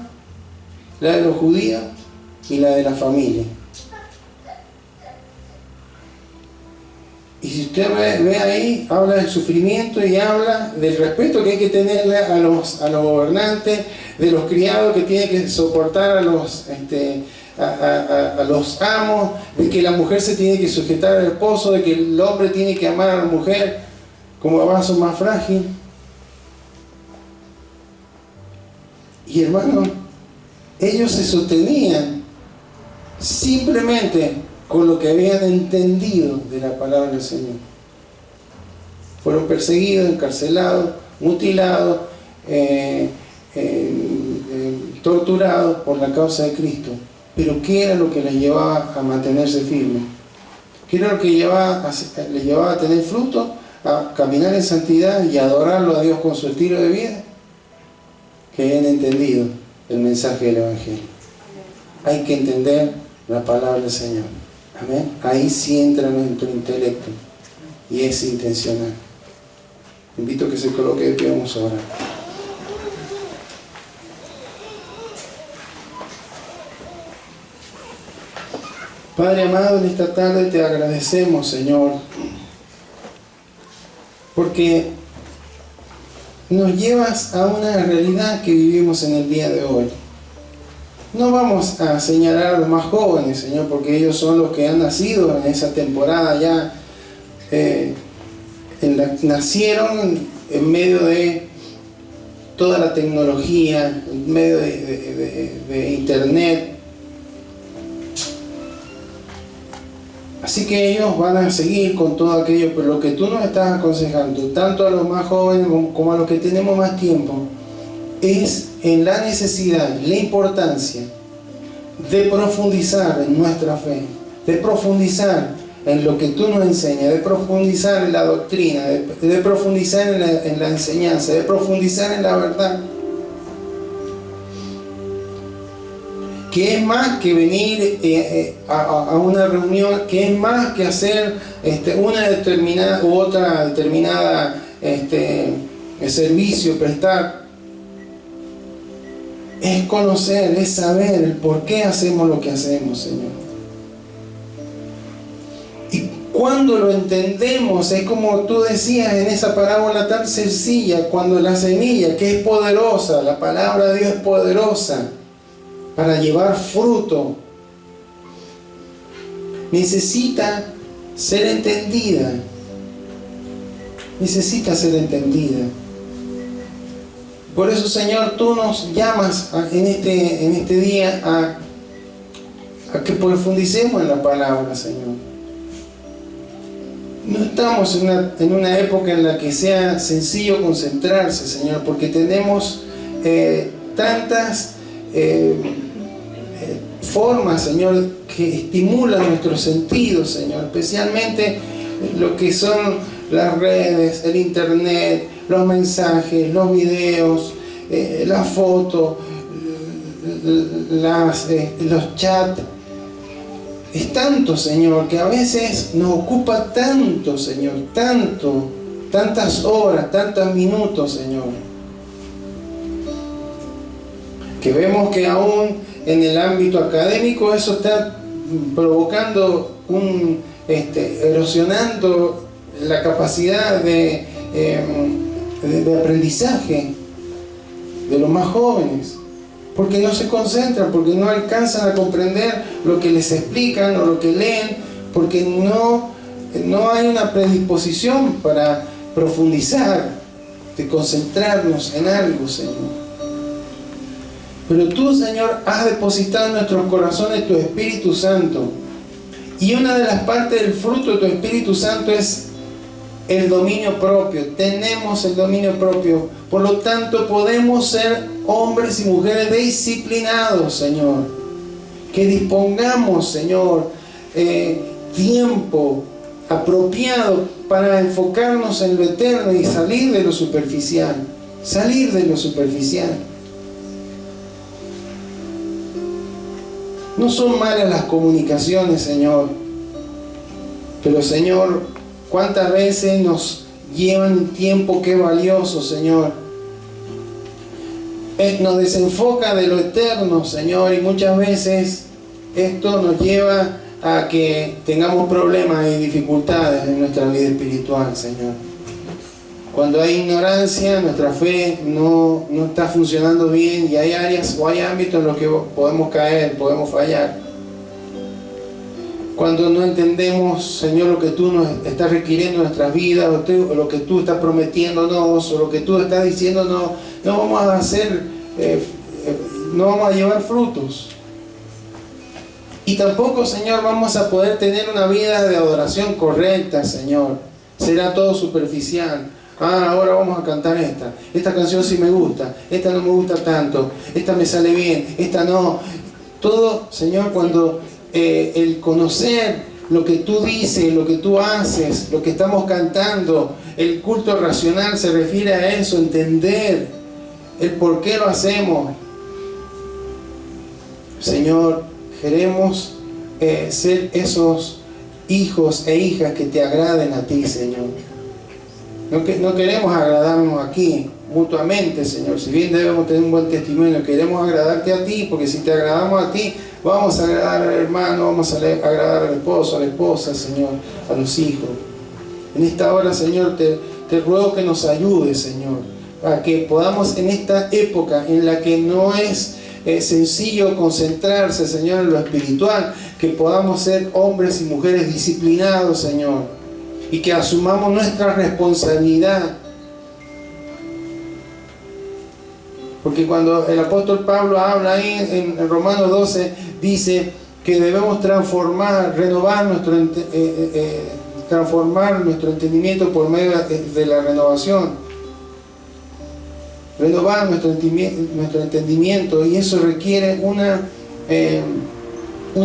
la de los judíos y la de la familia. Y si usted ve ahí, habla del sufrimiento y habla del respeto que hay que tenerle a los gobernantes, de los criados que tienen que soportar a los amos, de que la mujer se tiene que sujetar al esposo, de que el hombre tiene que amar a la mujer como a vaso más frágil. Y hermano, ellos se sostenían simplemente con lo que habían entendido de la palabra del Señor. Fueron perseguidos, encarcelados, mutilados, torturados por la causa de Cristo. Pero ¿qué era lo que les llevaba a mantenerse firmes? ¿Qué era lo que les llevaba a tener fruto? A caminar en santidad y adorarlo a Dios con su estilo de vida. Que hayan entendido el mensaje del Evangelio. Hay que entender la palabra del Señor. Amén. Ahí sí entra nuestro intelecto y es intencional. Invito a que se coloque de pie, vamos a orar. Padre amado, en esta tarde te agradecemos, Señor, porque nos llevas a una realidad que vivimos en el día de hoy. No vamos a señalar a los más jóvenes, Señor, porque ellos son los que han nacido en esa temporada ya. Nacieron en medio de toda la tecnología, en medio de internet. Así que ellos van a seguir con todo aquello, pero lo que tú nos estás aconsejando, tanto a los más jóvenes como a los que tenemos más tiempo, es en la necesidad, la importancia de profundizar en nuestra fe, de profundizar en lo que tú nos enseñas, de profundizar en la doctrina, de profundizar en la enseñanza, de profundizar en la verdad. Que es más que venir a una reunión, que es más que hacer una determinada u otra determinada servicio, prestar. Es conocer, es saber el por qué hacemos lo que hacemos, Señor. Y cuando lo entendemos, es como tú decías en esa parábola tan sencilla, cuando la semilla, que es poderosa, la palabra de Dios es poderosa para llevar fruto, necesita ser entendida. Necesita ser entendida. Por eso, Señor, tú nos llamas en este día a que profundicemos en la palabra, Señor. No estamos en una época en la que sea sencillo concentrarse, Señor, porque tenemos tantas formas, Señor, que estimulan nuestros sentidos, Señor, especialmente lo que son las redes, el internet, los mensajes, los videos, las fotos, los chats. Es tanto, Señor, que a veces nos ocupa tanto, Señor, tantas horas, tantos minutos, Señor, que vemos que aún en el ámbito académico eso está provocando erosionando la capacidad de aprendizaje de los más jóvenes, porque no se concentran, porque no alcanzan a comprender lo que les explican o lo que leen, porque no hay una predisposición para profundizar, de concentrarnos en algo, Señor. Pero tú, Señor, has depositado en nuestros corazones tu Espíritu Santo, y una de las partes del fruto de tu Espíritu Santo es el dominio propio. Tenemos el dominio propio, por lo tanto podemos ser hombres y mujeres disciplinados, Señor, que dispongamos, Señor, tiempo apropiado para enfocarnos en lo eterno y salir de lo superficial. No son malas las comunicaciones, Señor, pero, Señor, cuántas veces nos llevan tiempo que es valioso, Señor. Nos desenfoca de lo eterno, Señor, y muchas veces esto nos lleva a que tengamos problemas y dificultades en nuestra vida espiritual, Señor. Cuando hay ignorancia, nuestra fe no está funcionando bien, y hay áreas o hay ámbitos en los que podemos caer, podemos fallar. Cuando no entendemos, Señor, lo que tú nos estás requiriendo en nuestras vidas, o lo que tú estás prometiéndonos, o lo que tú estás diciéndonos, no vamos a hacer, no vamos a llevar frutos. Y tampoco, Señor, vamos a poder tener una vida de adoración correcta, Señor. Será todo superficial. Ahora vamos a cantar esta canción sí me gusta, esta no me gusta tanto, esta me sale bien, esta no. Todo, Señor, cuando el conocer lo que tú dices, lo que tú haces, lo que estamos cantando, el culto racional se refiere a eso, entender el por qué lo hacemos. Señor, queremos ser esos hijos e hijas que te agraden a ti, Señor. No queremos agradarnos aquí mutuamente, Señor. Si bien debemos tener un buen testimonio, queremos agradarte a ti, porque si te agradamos a ti, vamos a agradar al hermano, vamos a agradar al esposo, a la esposa, Señor, a los hijos. En esta hora, Señor, te ruego que nos ayudes, Señor, para que podamos, en esta época en la que no es sencillo concentrarse, Señor, en lo espiritual, que podamos ser hombres y mujeres disciplinados, Señor, y que asumamos nuestra responsabilidad. Porque cuando el apóstol Pablo habla ahí en Romanos 12, dice que debemos transformar nuestro entendimiento por medio de la renovación. Renovar nuestro entendimiento, y eso requiere una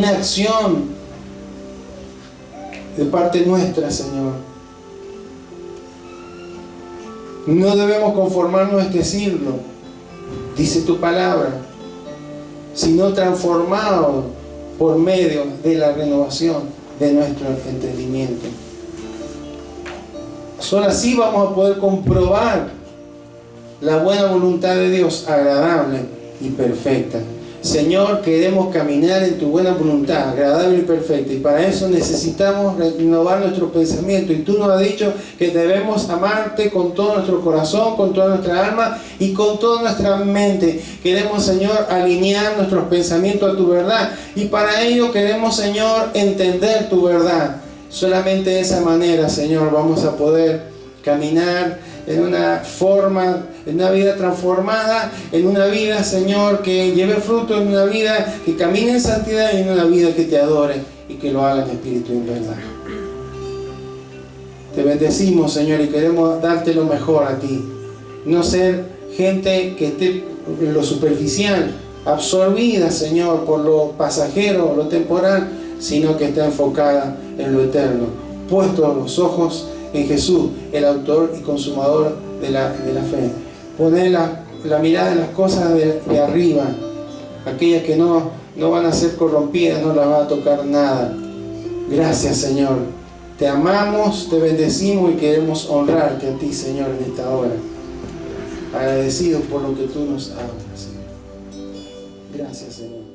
acción de parte nuestra, Señor. No debemos conformarnos a este siglo, dice tu palabra, sino transformados por medio de la renovación de nuestro entendimiento. Solo así vamos a poder comprobar la buena voluntad de Dios, agradable y perfecta. Señor, queremos caminar en tu buena voluntad, agradable y perfecta, y para eso necesitamos renovar nuestro pensamiento. Y tú nos has dicho que debemos amarte con todo nuestro corazón, con toda nuestra alma y con toda nuestra mente. Queremos, Señor, alinear nuestros pensamientos a tu verdad, y para ello queremos, Señor, entender tu verdad. Solamente de esa manera, Señor, vamos a poder caminar en una forma, en una vida transformada, en una vida, Señor, que lleve fruto, en una vida que camine en santidad, y en una vida que te adore y que lo haga en espíritu y en verdad. Te bendecimos, Señor, y queremos darte lo mejor a ti. No ser gente que esté en lo superficial, absorbida, Señor, por lo pasajero, lo temporal, sino que está enfocada en lo eterno, puestos los ojos en Jesús, el autor y consumador de la fe. Poner la mirada en las cosas de arriba, aquellas que no van a ser corrompidas, no las va a tocar nada. Gracias, Señor. Te amamos, te bendecimos y queremos honrarte a ti, Señor, en esta hora. Agradecidos por lo que tú nos hagas, Señor. Gracias, Señor.